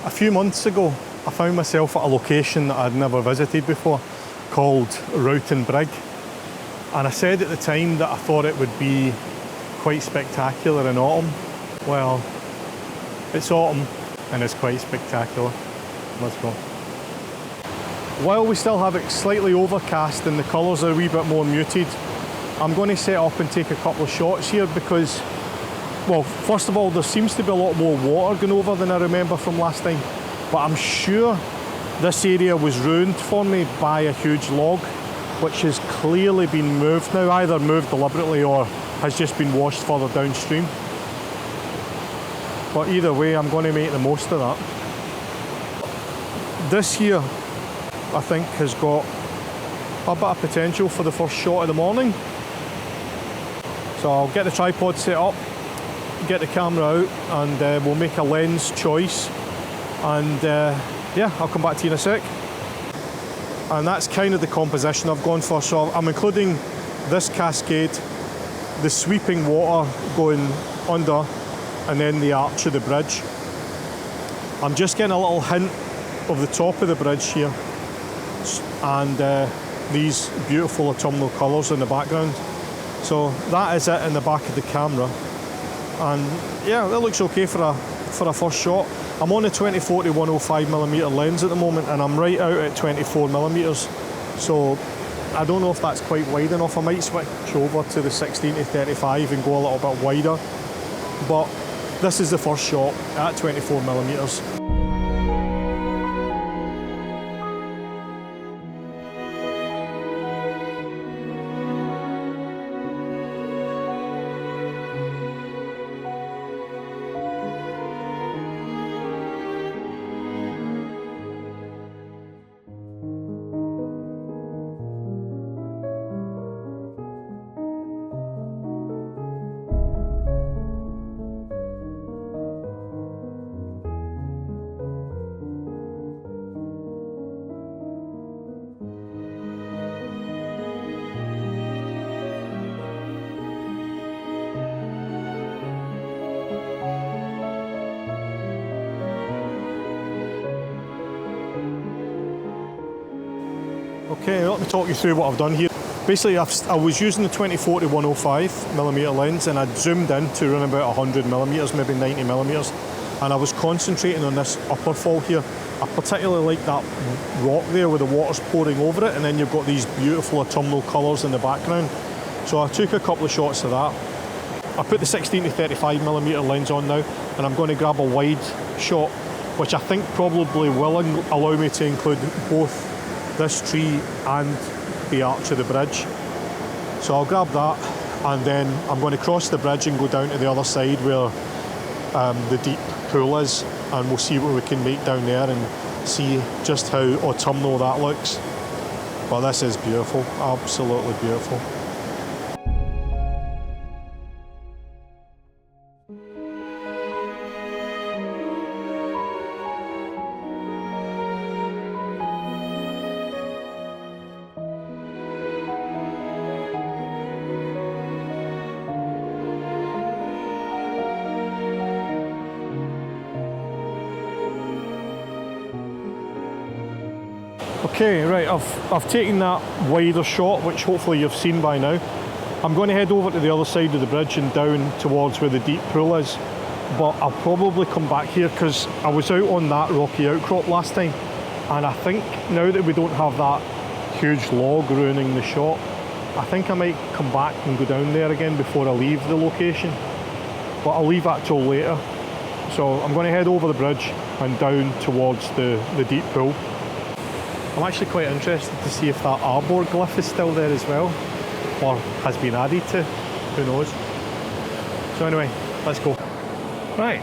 A few months ago, I found myself at a location that I'd never visited before, called Routin Brig. And I said at the time that I thought it would be quite spectacular in autumn. Well, it's autumn and it's quite spectacular. Let's go. While we still have it slightly overcast and the colours are a wee bit more muted, I'm going to set up and take a couple of shots here because, well, first of all, there seems to be a lot more water going over than I remember from last time. But I'm sure this area was ruined for me by a huge log, which has clearly been moved now, either moved deliberately or has just been washed further downstream. But either way, I'm going to make the most of that. This here, I think, has got a bit of potential for the first shot of the morning. So I'll get the tripod set up, get the camera out, and we'll make a lens choice. And yeah, I'll come back to you in a sec. And that's kind of the composition I've gone for. So I'm including this cascade, the sweeping water going under, and then the arch of the bridge. I'm just getting a little hint of the top of the bridge here, and these beautiful autumnal colours in the background. So that is it in the back of the camera, and yeah, that looks okay for a first shot. I'm on a 20-40-105mm lens at the moment, and I'm right out at 24mm. So I don't know if that's quite wide enough. I might switch over to the 16-35 and go a little bit wider. But this is the first shot at 24mm. Okay, let me talk you through what I've done here. Basically, I was using the 20-40-105mm lens, and I'd zoomed in to run about 100mm, maybe 90mm, and I was concentrating on this upper fall here. I particularly like that rock there where the water's pouring over it, and then you've got these beautiful autumnal colours in the background. So I took a couple of shots of that. I put the 16-35mm lens on now, and I'm going to grab a wide shot, which I think probably will allow me to include both this tree and the arch of the bridge. So I'll grab that, and then I'm going to cross the bridge and go down to the other side where the deep pool is, and we'll see what we can make down there and see just how autumnal that looks. But this is beautiful, absolutely beautiful. Okay, right, I've taken that wider shot, which hopefully you've seen by now. I'm going to head over to the other side of the bridge and down towards where the deep pool is. But I'll probably come back here because I was out on that rocky outcrop last time, and I think now that we don't have that huge log ruining the shot, I think I might come back and go down there again before I leave the location. But I'll leave that till later. So I'm going to head over the bridge and down towards the deep pool. I'm actually quite interested to see if that arbor glyph is still there as well, or has been added to, who knows. So anyway, let's go. Right,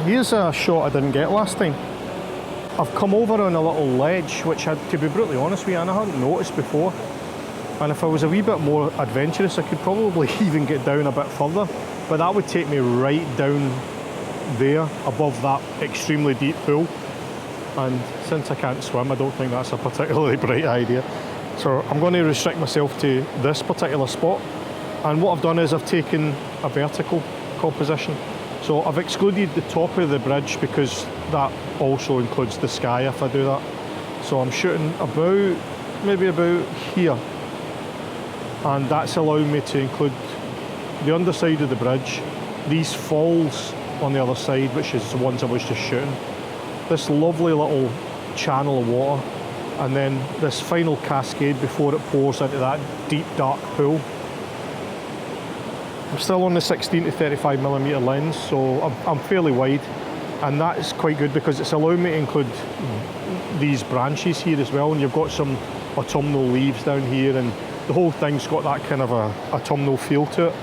here's a shot I didn't get last time. I've come over on a little ledge, which to be brutally honest with you, I hadn't noticed before. And if I was a wee bit more adventurous, I could probably even get down a bit further, but that would take me right down there, above that extremely deep pool. And since I can't swim, I don't think that's a particularly bright idea. So I'm going to restrict myself to this particular spot. And what I've done is I've taken a vertical composition. So I've excluded the top of the bridge because that also includes the sky if I do that. So I'm shooting about, maybe about here. And that's allowing me to include the underside of the bridge, these falls on the other side, which is the ones I was just shooting, this lovely little channel of water, and then this final cascade before it pours into that deep dark pool. I'm still on the 16 to 35mm lens, so I'm fairly wide, and that is quite good because it's allowing me to include these branches here as well, and you've got some autumnal leaves down here, and the whole thing's got that kind of a autumnal feel to it.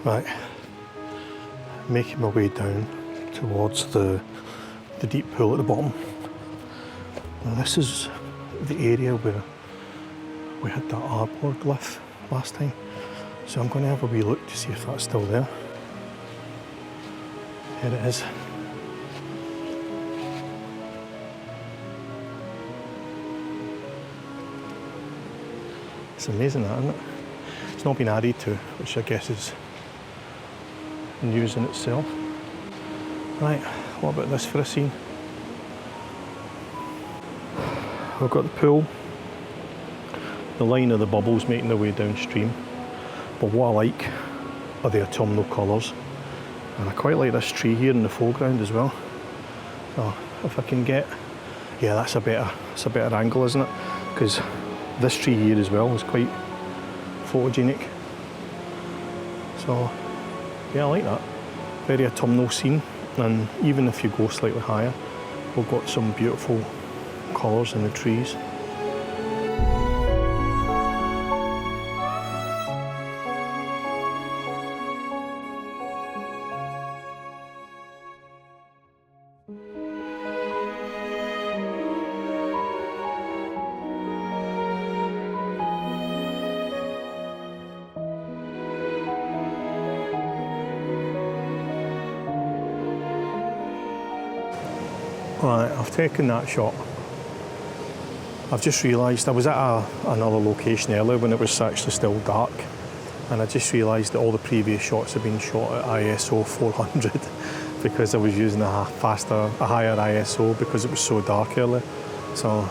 Right, making my way down towards the deep pool at the bottom. Now this is the area where we had that arbor glyph last time, so I'm going to have a wee look to see if that's still there. Here it is. It's amazing that, isn't it? It's not been added to, which I guess is news in itself. Right, what about this for a scene? We've got the pool, the line of the bubbles making their way downstream, but what I like are the autumnal colours, and I quite like this tree here in the foreground as well. So if I can get, yeah, that's a better angle, isn't it? Because this tree here as well is quite photogenic. So yeah, I like that. Very autumnal scene, and even if you go slightly higher, we've got some beautiful colours in the trees. Right, I've taken that shot. I've just realised I was at another location earlier when it was actually still dark, and I just realised that all the previous shots have been shot at ISO 400 because I was using a higher ISO because it was so dark earlier. So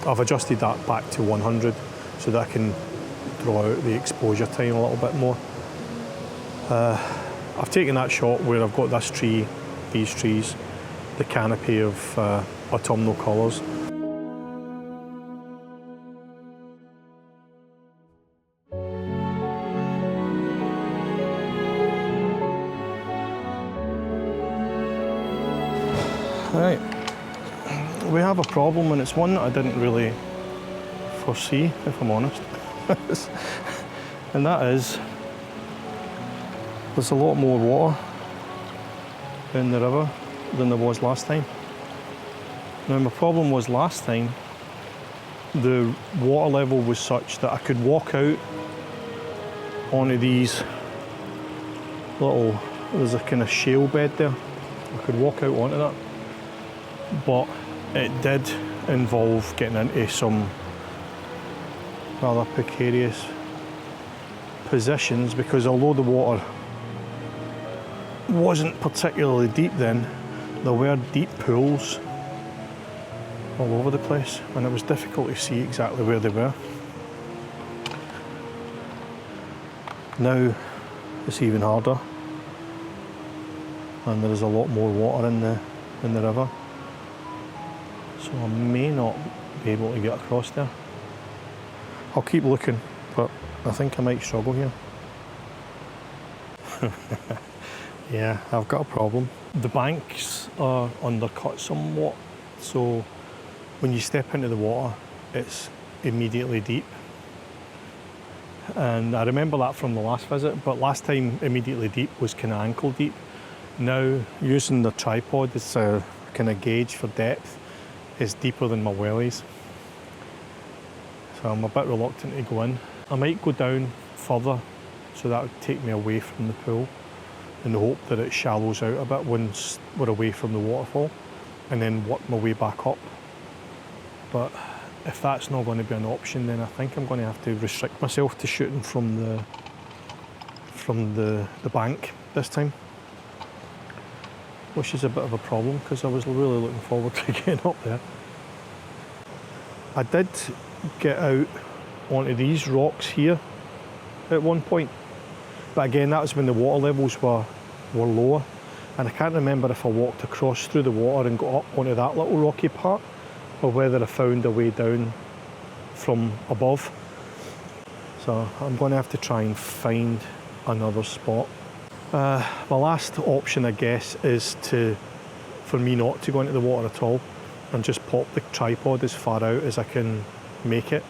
I've adjusted that back to 100 so that I can draw out the exposure time a little bit more. I've taken that shot where I've got this tree, these trees, the canopy of autumnal colours. Right, we have a problem, and it's one that I didn't really foresee, if I'm honest. And that is, there's a lot more water in the river than there was last time. Now my problem was last time, the water level was such that I could walk out onto these little, there's a kind of shale bed there. I could walk out onto that, but it did involve getting into some rather precarious positions, because although the water wasn't particularly deep then, there were deep pools all over the place, and it was difficult to see exactly where they were. Now it's even harder, and there is a lot more water in the river, so I may not be able to get across there. I'll keep looking, but I think I might struggle here. Yeah, I've got a problem. The banks are undercut somewhat, so when you step into the water, it's immediately deep. And I remember that from the last visit, but last time immediately deep was kind of ankle deep. Now, using the tripod as a kind of gauge for depth is deeper than my wellies. So I'm a bit reluctant to go in. I might go down further, so that would take me away from the pool, in the hope that it shallows out a bit once we're away from the waterfall, and then work my way back up. But if that's not going to be an option, then I think I'm going to have to restrict myself to shooting from the bank this time, which is a bit of a problem because I was really looking forward to getting up there. I did get out onto these rocks here at one point, but again that was when the water levels were lower, and I can't remember if I walked across through the water and got up onto that little rocky part, or whether I found a way down from above. So I'm going to have to try and find another spot. My last option, I guess, is for me not to go into the water at all and just pop the tripod as far out as I can make it.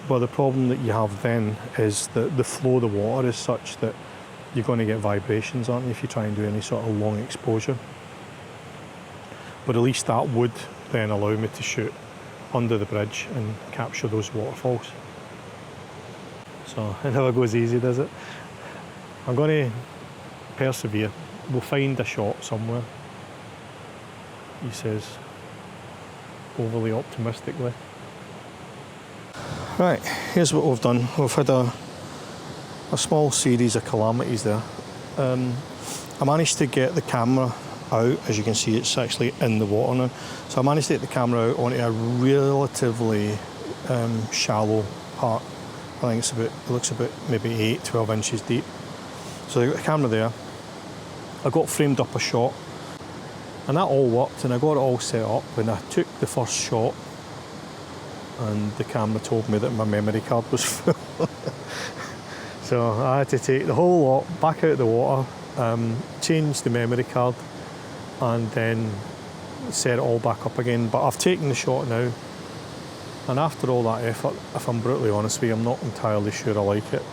But the problem that you have then is that the flow of the water is such that you're going to get vibrations, aren't you, if you try and do any sort of long exposure. But at least that would then allow me to shoot under the bridge and capture those waterfalls. So it never goes easy, does it? I'm going to persevere. We'll find a shot somewhere, he says, overly optimistically. Right, here's what we've done. We've had a small series of calamities there. I managed to get the camera out. As you can see, it's actually in the water now. So I managed to get the camera out onto a relatively shallow part. I think it looks about maybe 8-12 inches deep. So I got the camera there. I got framed up a shot, and that all worked, and I got it all set up when I took the first shot, and the camera told me that my memory card was full. So I had to take the whole lot back out of the water, change the memory card, and then set it all back up again. But I've taken the shot now, and after all that effort, if I'm brutally honest with you, I'm not entirely sure I like it.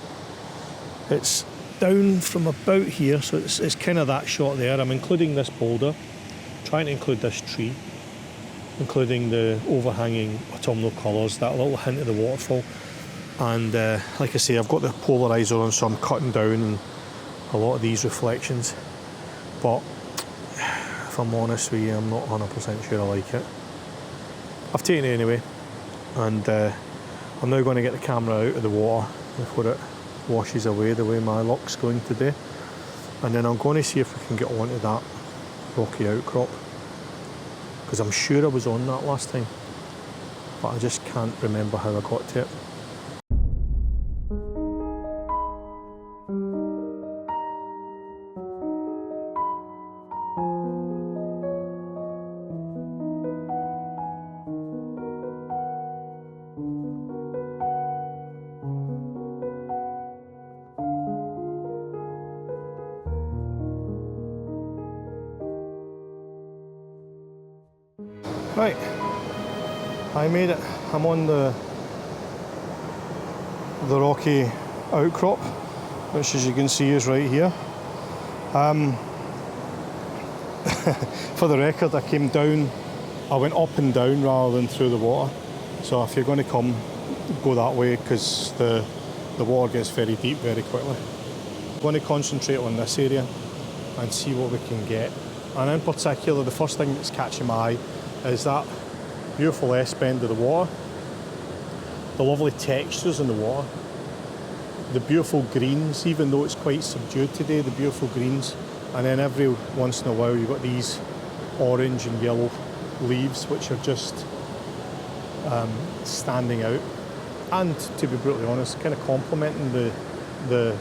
It's down from about here, so it's kind of that shot there. I'm including this boulder, trying to include this tree, including the overhanging autumnal colours, that little hint of the waterfall. And like I say, I've got the polarizer on, so I'm cutting down a lot of these reflections. But if I'm honest with you, I'm not 100% sure I like it. I've taken it anyway, and I'm now going to get the camera out of the water before it washes away the way my luck's going today. And then I'm going to see if we can get onto that rocky outcrop, because I'm sure I was on that last time, but I just can't remember how I got to it. Right, I made it. I'm on the rocky outcrop, which as you can see is right here. For the record, I came down, I went up and down rather than through the water. So if you're going to come, go that way, because the water gets very deep very quickly. I'm going to concentrate on this area and see what we can get. And in particular, the first thing that's catching my eye is that beautiful S-bend of the water, the lovely textures in the water, the beautiful greens, even though it's quite subdued today, the beautiful greens, and then every once in a while you've got these orange and yellow leaves which are just standing out, and to be brutally honest, kind of complementing the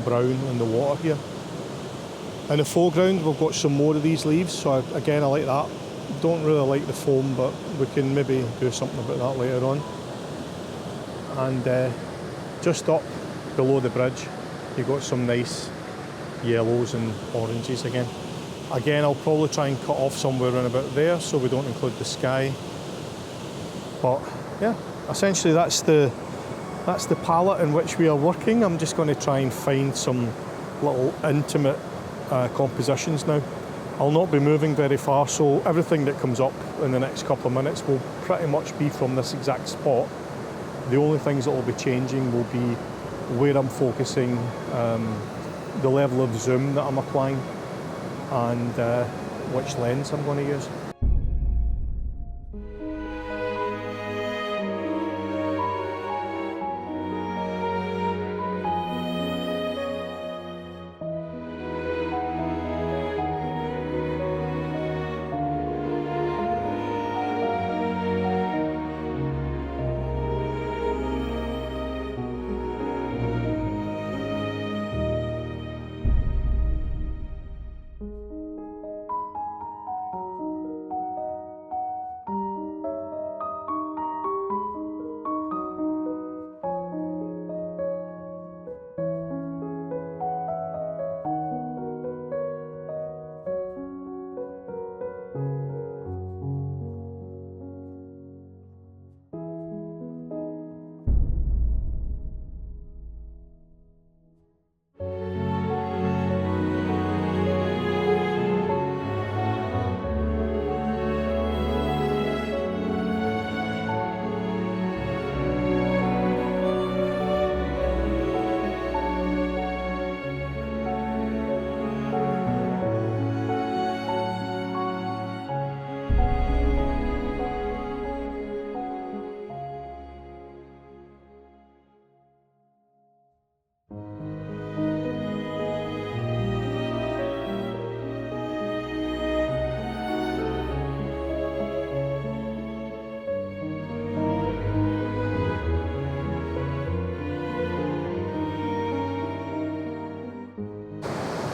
brown in the water here. In the foreground we've got some more of these leaves, so again I like that. Don't really like the foam, but we can maybe do something about that later on. and just up below the bridge you've got some nice yellows and oranges again. Again, I'll probably try and cut off somewhere around about there so we don't include the sky. But yeah, essentially that's the palette in which we are working. I'm just going to try and find some little intimate compositions now. I'll not be moving very far, so everything that comes up in the next couple of minutes will pretty much be from this exact spot. The only things that will be changing will be where I'm focusing, the level of zoom that I'm applying, and which lens I'm going to use.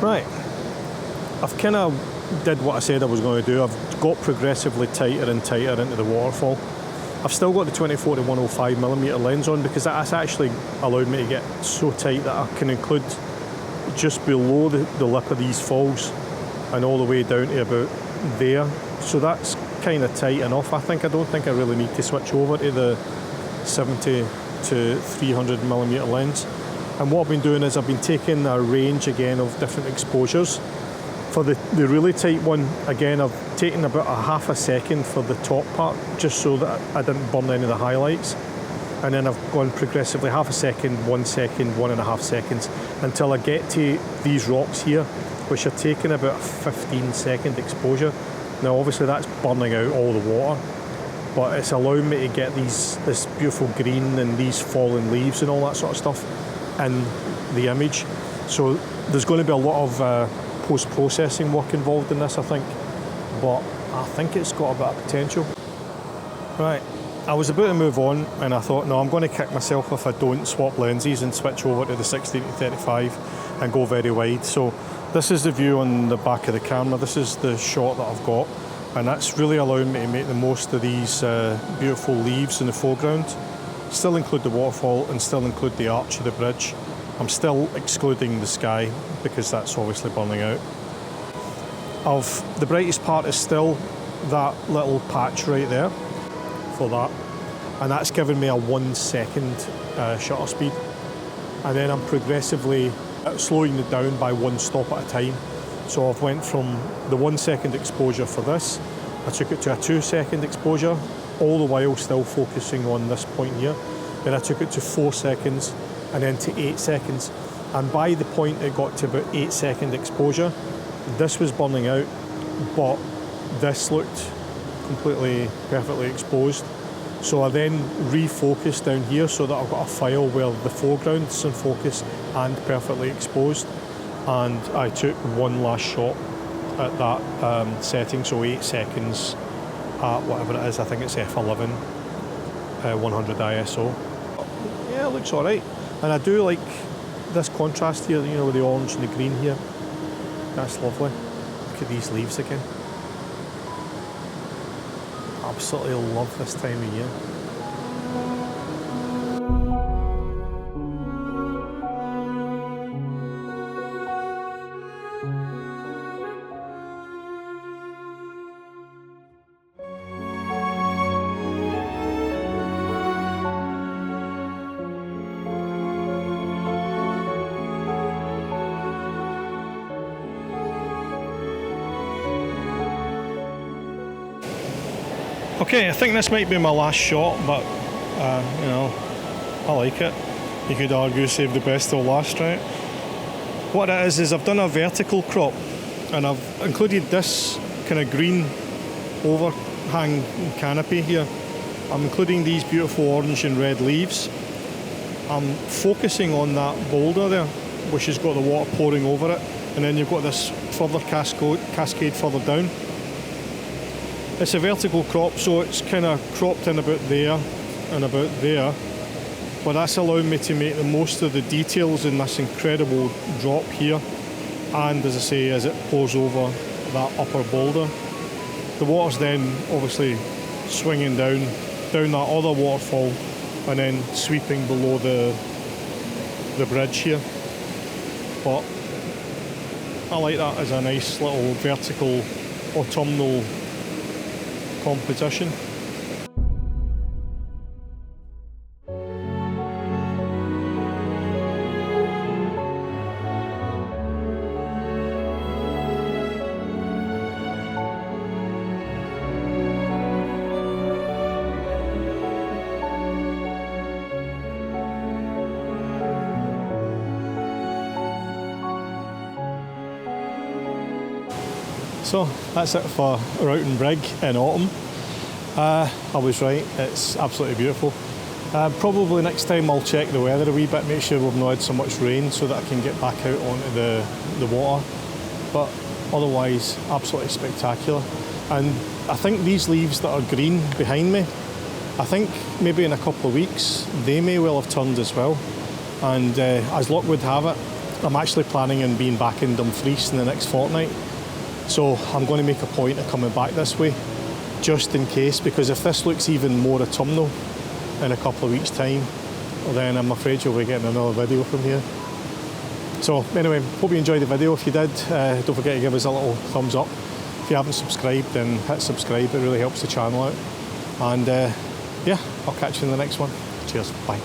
Right, I've kind of did what I said I was going to do. I've got progressively tighter and tighter into the waterfall. I've still got the 24-105mm lens on because that's actually allowed me to get so tight that I can include just below the lip of these falls and all the way down to about there. So that's kind of tight enough. I don't think I really need to switch over to the 70 to 300mm lens. And what I've been doing is I've been taking a range again of different exposures. For the really tight one, again, I've taken about a half a second for the top part, just so that I didn't burn any of the highlights. And then I've gone progressively half a second, 1 second, 1.5 seconds, until I get to these rocks here, which are taking about a 15-second exposure. Now, obviously that's burning out all the water, but it's allowing me to get this beautiful green and these fallen leaves and all that sort of stuff in the image. So there's going to be a lot of post-processing work involved in this, I think, but I think it's got a bit of potential. Right, I was about to move on and I thought, no, I'm going to kick myself if I don't swap lenses and switch over to the 16-35 and go very wide. So this is the view on the back of the camera. This is the shot that I've got, and that's really allowing me to make the most of these beautiful leaves in the foreground. Still include the waterfall and still include the arch of the bridge. I'm still excluding the sky because that's obviously burning out. The brightest part is still that little patch right there for that, and that's giving me a 1 second shutter speed. And then I'm progressively slowing it down by one stop at a time. So I've went from the 1 second exposure for this, I took it to a 2 second exposure, all the while still focusing on this point here. Then I took it to 4 seconds and then to 8 seconds. And by the point it got to about 8 second exposure, this was burning out, but this looked completely, perfectly exposed. So I then refocused down here so that I've got a file where the foreground's in focus and perfectly exposed. And I took one last shot at that setting, so 8 seconds at whatever it is, I think it's f11, 100 ISO. Yeah, it looks alright. And I do like this contrast here, you know, with the orange and the green here. That's lovely. Look at these leaves again. Absolutely love this time of year. Okay, I think this might be my last shot, but you know, I like it. You could argue save the best till last, right? What it is I've done a vertical crop, and I've included this kind of green overhang canopy here. I'm including these beautiful orange and red leaves. I'm focusing on that boulder there, which has got the water pouring over it, and then you've got this further cascade further down. It's a vertical crop, so it's kind of cropped in about there and about there, but that's allowing me to make the most of the details in this incredible drop here, and as I say, as it pours over that upper boulder. The water's then obviously swinging down that other waterfall and then sweeping below the bridge here. But I like that as a nice little vertical autumnal composition. So that's it for Routin Brig in autumn. I was right, it's absolutely beautiful. Probably next time I'll check the weather a wee bit, make sure we've not had so much rain so that I can get back out onto the water. But otherwise, absolutely spectacular. And I think these leaves that are green behind me, I think maybe in a couple of weeks, they may well have turned as well. And as luck would have it, I'm actually planning on being back in Dumfries in the next fortnight. So I'm going to make a point of coming back this way, just in case, because if this looks even more autumnal in a couple of weeks' time, well then I'm afraid you'll be getting another video from here. So anyway, hope you enjoyed the video. If you did, don't forget to give us a little thumbs up. If you haven't subscribed, then hit subscribe, it really helps the channel out. And yeah, I'll catch you in the next one. Cheers, bye.